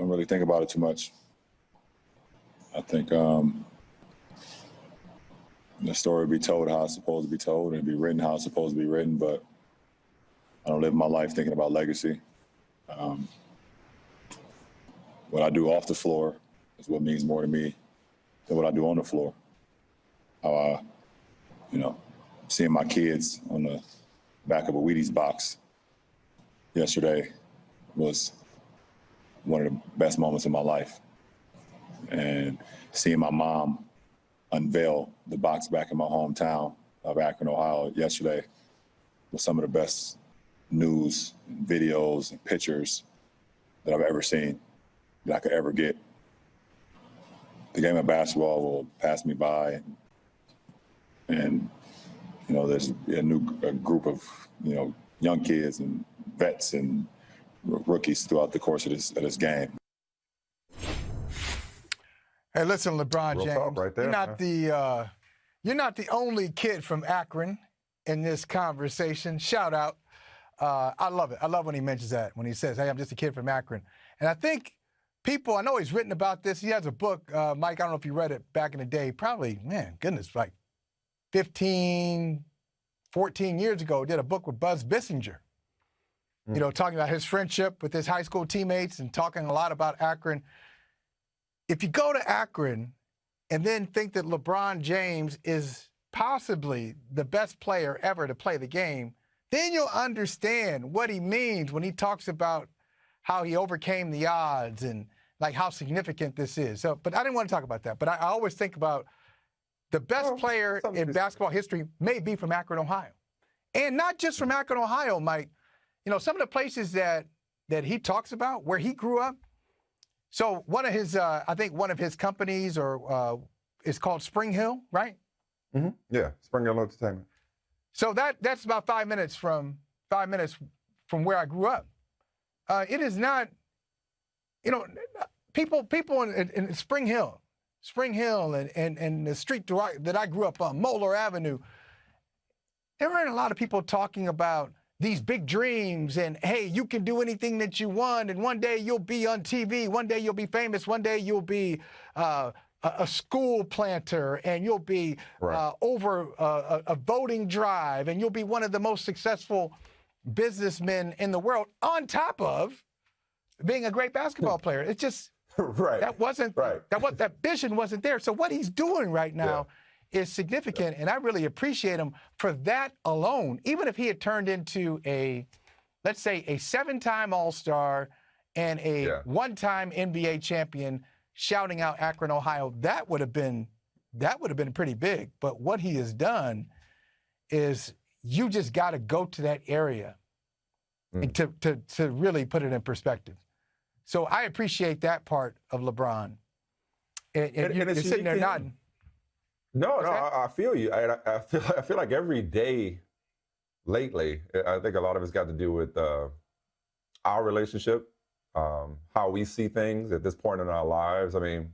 really think about it too much. I think the story will be told how it's supposed to be told and be written how it's supposed to be written, but I don't live my life thinking about legacy. What I do off the floor is what means more to me than what I do on the floor. How I, seeing my kids on the back of a Wheaties box yesterday was one of the best moments of my life. And seeing my mom unveil the box back in my hometown of Akron, Ohio yesterday was some of the best news, videos, and pictures that I've ever seen, that I could ever get. The game of basketball will pass me by, and there's a group of young kids and vets and rookies throughout the course of this game. Hey, listen, LeBron Real James, talk right there, you're not the only kid from Akron in this conversation. Shout out. I love it. I love when he mentions that, when he says, hey, I'm just a kid from Akron. And I think people, I know he's written about this. He has a book, Mike, I don't know if you read it back in the day, probably, like 15, 14 years ago, did a book with Buzz Bissinger, talking about his friendship with his high school teammates and talking a lot about Akron. If you go to Akron and then think that LeBron James is possibly the best player ever to play the game, then you'll understand what he means when he talks about how he overcame the odds and like how significant this is. So, but I didn't want to talk about that. But I always think about the best player in basketball history may be from Akron, Ohio. And not just from Akron, Ohio, Mike. Some of the places that he talks about where he grew up. So one of his, I think one of his companies is called Spring Hill, right? Mm-hmm. Yeah, Spring Hill Entertainment. So that's about 5 minutes from where I grew up. It is not, people in Spring Hill and the street that I grew up on, Moeller Avenue, there aren't a lot of people talking about these big dreams and, hey, you can do anything that you want, and one day you'll be on TV, one day you'll be famous, one day you'll be a school planter, and you'll be over a voting drive, and you'll be one of the most successful businessmen in the world, on top of being a great basketball player. It's just that vision wasn't there. So what he's doing right now is significant, and I really appreciate him for that alone. Even if he had turned into let's say a 7-time All-Star and a 1-time NBA champion, shouting out Akron, Ohio, that would have been pretty big. But what he has done is you just got to go to that area and to really put it in perspective. So I appreciate that part of LeBron. And you're sitting there nodding. No, I feel you. I feel like every day lately, I think a lot of it's got to do with our relationship, how we see things at this point in our lives. I mean,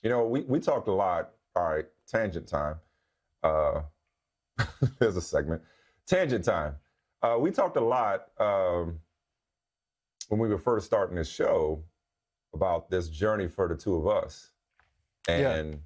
we talked a lot. All right, tangent time. There's a segment. Tangent time. We talked a lot when we were first starting this show about this journey for the two of us. And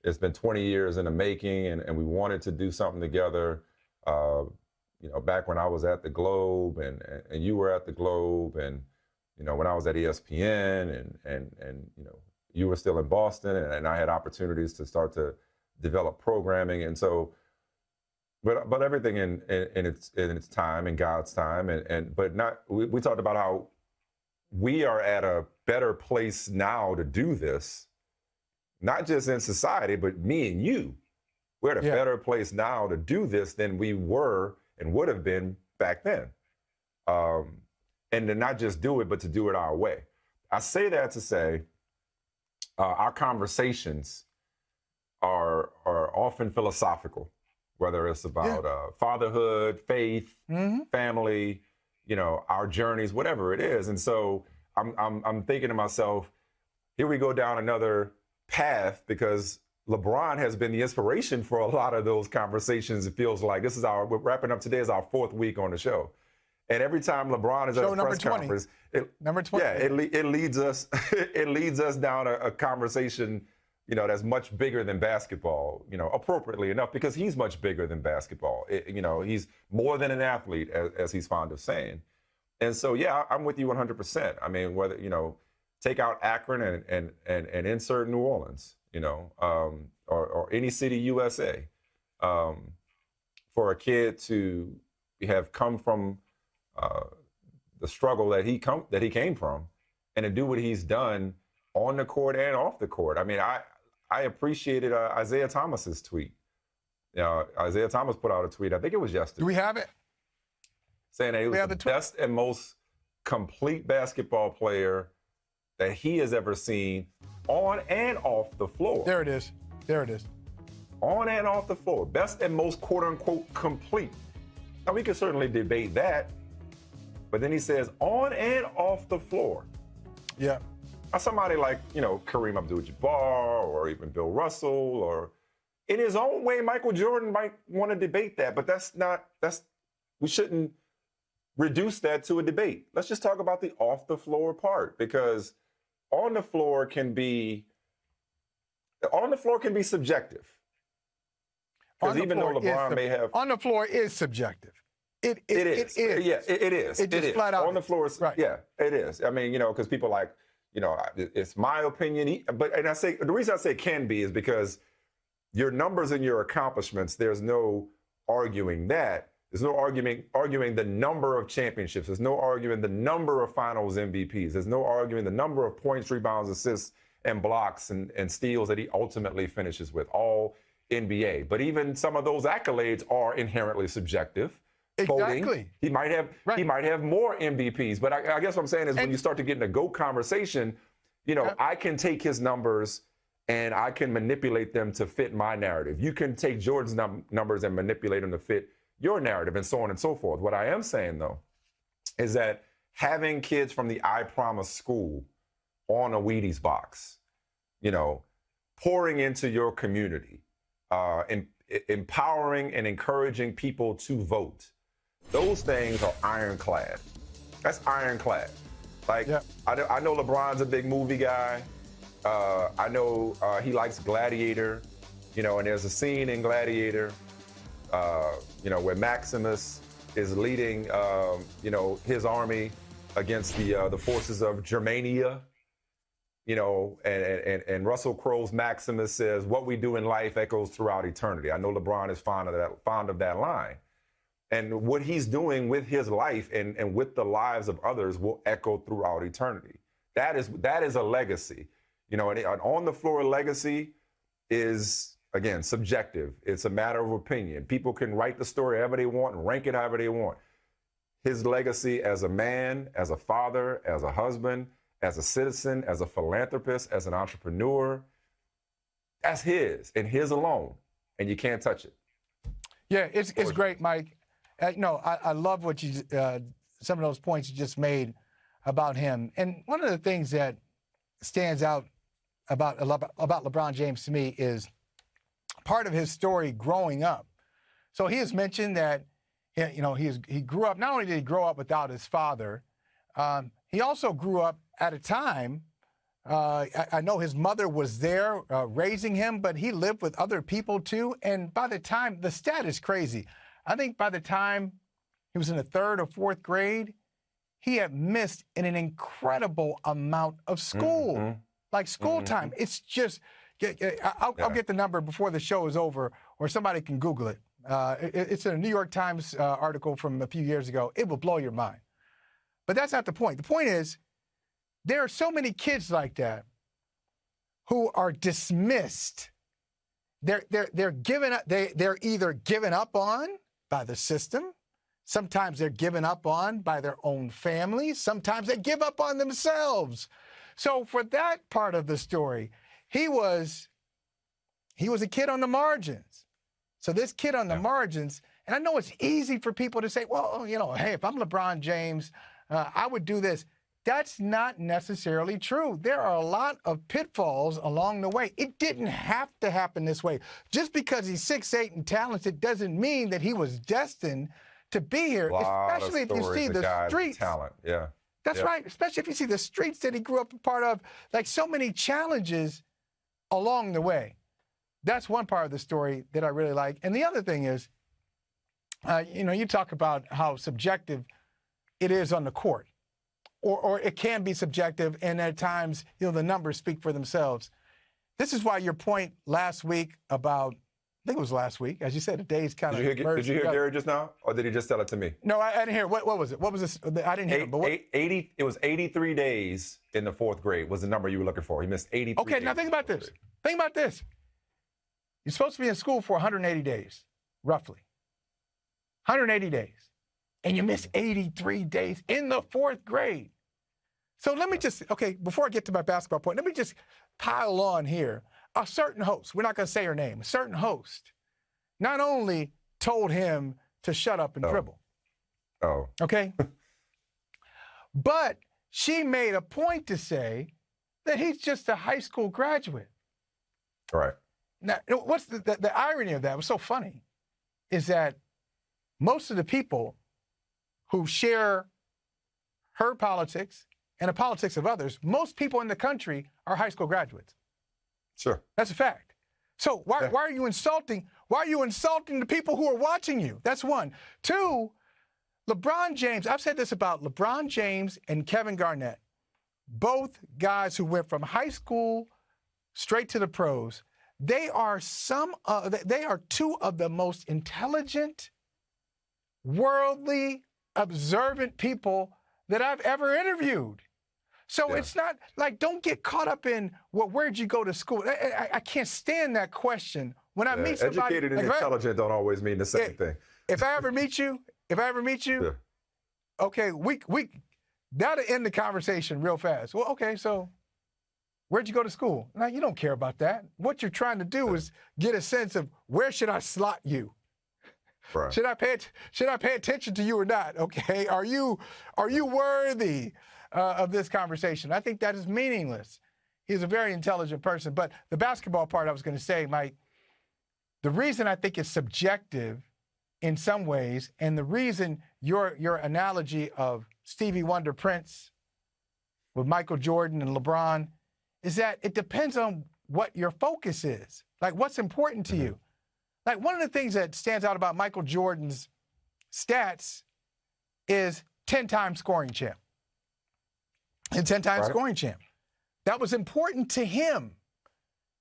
it's been 20 years in the making, and we wanted to do something together. Back when I was at the Globe and you were at the Globe, and when I was at ESPN and you were still in Boston, and I had opportunities to start to develop programming, and so. But everything in its time, in God's time, we talked about how we are at a better place now to do this. Not just in society, but me and you. We're at a better place now to do this than we were and would have been back then. And to not just do it, but to do it our way. I say that to say our conversations are often philosophical, whether it's about fatherhood, faith, family, our journeys, whatever it is. And so I'm thinking to myself, here we go down another path, because LeBron has been the inspiration for a lot of those conversations. It feels like we're wrapping up today is our 4th week on the show. And every time LeBron is at a press conference, number 20. Yeah, it leads us it leads us down a conversation, that's much bigger than basketball, appropriately enough, because he's much bigger than basketball. He's more than an athlete, as he's fond of saying. And so, yeah, I'm with you 100%. I mean, whether, take out Akron and insert New Orleans, or any city USA, for a kid to have come from the struggle that he came from, and to do what he's done on the court and off the court. I mean, I appreciated Isaiah Thomas's tweet. Isaiah Thomas put out a tweet, I think it was yesterday. Do we have it? Saying that he was the best and most complete basketball player that he has ever seen on and off the floor. There it is. On and off the floor. Best and most, quote-unquote, complete. Now, we can certainly debate that, but then he says on and off the floor. Yeah. Now, somebody like, Kareem Abdul-Jabbar or even Bill Russell, or in his own way, Michael Jordan might want to debate that, but we shouldn't reduce that to a debate. Let's just talk about the off the floor part, because on the floor can be subjective. Because even though LeBron may have on the floor is subjective. It is. Yeah, it is. It just flat out on the floor. Right. Yeah, it is. I mean, because people it's my opinion. And I say the reason I say can be is because your numbers and your accomplishments. There's no arguing that. There's no arguing the number of championships. There's no arguing the number of finals MVPs. There's no arguing the number of points, rebounds, assists, and blocks and steals that he ultimately finishes with, all NBA. But even some of those accolades are inherently subjective. Exactly. Voting. He might have more MVPs. But I guess what I'm saying is when you start to get in a GOAT conversation, I can take his numbers and I can manipulate them to fit my narrative. You can take Jordan's numbers and manipulate them to fit your narrative, and so on and so forth. What I am saying, though, is that having kids from the I Promise school on a Wheaties box, pouring into your community, empowering and encouraging people to vote, those things are ironclad. That's ironclad. Like, yeah. I know LeBron's a big movie guy. I know he likes Gladiator, and there's a scene in Gladiator where Maximus is leading, his army against the forces of Germania, and Russell Crowe's Maximus says, "What we do in life echoes throughout eternity." I know LeBron is fond of that line, and what he's doing with his life and with the lives of others will echo throughout eternity. That is a legacy, and an on the floor legacy is, again, subjective. It's a matter of opinion. People can write the story however they want and rank it however they want. His legacy as a man, as a father, as a husband, as a citizen, as a philanthropist, as an entrepreneur, that's his and his alone, and you can't touch it. Yeah, it's great, Mike. I love what some of those points you just made about him. And one of the things that stands out about LeBron James to me is part of his story growing up. So he has mentioned that, he grew up, not only did he grow up without his father, he also grew up at a time, I know his mother was there raising him, but he lived with other people too. And by the time, the stat is crazy. I think by the time he was in the 3rd or 4th grade, he had missed an incredible amount of school, like school time. It's just, I'll get the number before the show is over, or somebody can Google it. It's a New York Times article from a few years ago. It will blow your mind. But that's not the point. The point is, there are so many kids like that who are dismissed. They're given up. They're either given up on by the system. Sometimes they're given up on by their own families. Sometimes they give up on themselves. So for that part of the story, he was a kid on the margins. So this kid on the margins, and I know it's easy for people to say, well, hey, if I'm LeBron James, I would do this. That's not necessarily true. There are a lot of pitfalls along the way. It didn't have to happen this way. Just because he's 6'8" and talented doesn't mean that he was destined to be here, especially if you see the streets. Talent, yeah. That's right, especially if you see the streets that he grew up a part of, like so many challenges along the way. That's one part of the story that I really like. And the other thing is, you talk about how subjective it is on the court, or it can be subjective, and at times, the numbers speak for themselves. This is why your point last week about, I think it was last week, as you said, the days kind of merged. Did you hear Gary just now, or did he just tell it to me? No, I didn't hear. What was it? What was this? I didn't hear it. But what? 80. It was 83 days in the fourth grade was the number you were looking for. He missed 83 Okay, now think about this. Think about this. You're supposed to be in school for 180 days, roughly. 180 days. And you miss 83 days in the fourth grade. So let me just, before I get to my basketball point, let me just pile on here. A certain host, we're not going to say her name, a certain host not only told him to shut up and dribble. Oh. Okay? But she made a point to say that he's just a high school graduate. Right. Now, what's the irony of that? Was so funny is that most of the people who share her politics and the politics of others, most people in the country are high school graduates. Sure. That's a fact. So why are you insulting? Why are you insulting the people who are watching you? That's one. Two, LeBron James, I've said this about LeBron James and Kevin Garnett, both guys who went from high school straight to the pros. They are two of the most intelligent, worldly, observant people that I've ever interviewed. So it's not like, don't get caught up in, well, where'd you go to school? I can't stand that question. When I meet somebody. Educated and intelligent don't always mean the same thing. If I ever meet you, okay, that'll end the conversation real fast. Well, okay, so where'd you go to school? Now, you don't care about that. What you're trying to do is get a sense of where should I slot you? Right. Should I pay attention to you or not? Okay, are you worthy of this conversation? I think that is meaningless. He's a very intelligent person. But the basketball part I was going to say, Mike, the reason I think it's subjective in some ways, and the reason your analogy of Stevie Wonder Prince with Michael Jordan and LeBron is that it depends on what your focus is. Like, what's important to you? Like, one of the things that stands out about Michael Jordan's stats is 10-time scoring champ. And 10-time scoring champ. That was important to him,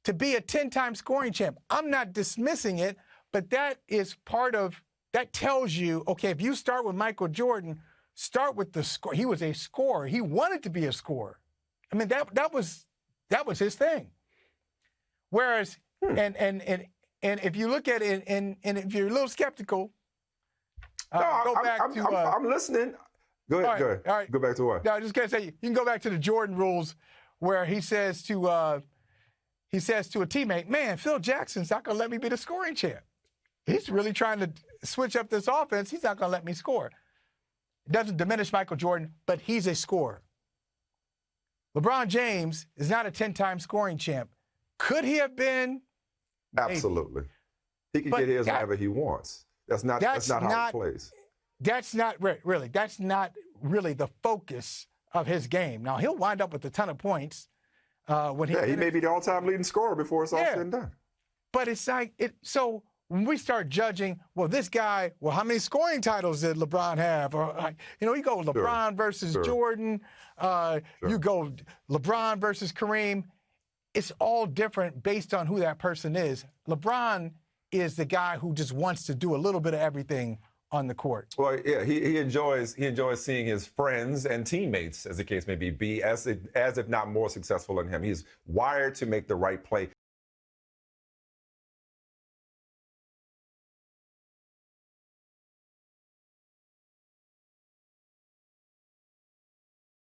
to be a 10-time scoring champ. I'm not dismissing it, but that is part of, that tells you, okay, if you start with Michael Jordan, start with the score. He was a scorer. He wanted to be a scorer. I mean, that was his thing. Whereas, and if you look at it, and if you're a little skeptical, I'm listening. Go ahead. All right. Go back to what? No, I just gotta say, you can go back to the Jordan rules, where he says to a teammate, "Man, Phil Jackson's not gonna let me be the scoring champ. He's really trying to switch up this offense. He's not gonna let me score." It doesn't diminish Michael Jordan, but he's a scorer. LeBron James is not a 10-time scoring champ. Could he have been? Absolutely. He can get his whenever he wants. That's not how he plays. That's not really the focus of his game. Now, he'll wind up with a ton of points when he may be the all-time leading scorer before it's all said and done. But it's like, so when we start judging, well, this guy, well, how many scoring titles did LeBron have? Or, you go LeBron versus Jordan. You go LeBron versus Kareem. It's all different based on who that person is. LeBron is the guy who just wants to do a little bit of everything on the court. Well, yeah, he enjoys seeing his friends and teammates, as the case may be as if not more successful than him. He's wired to make the right play.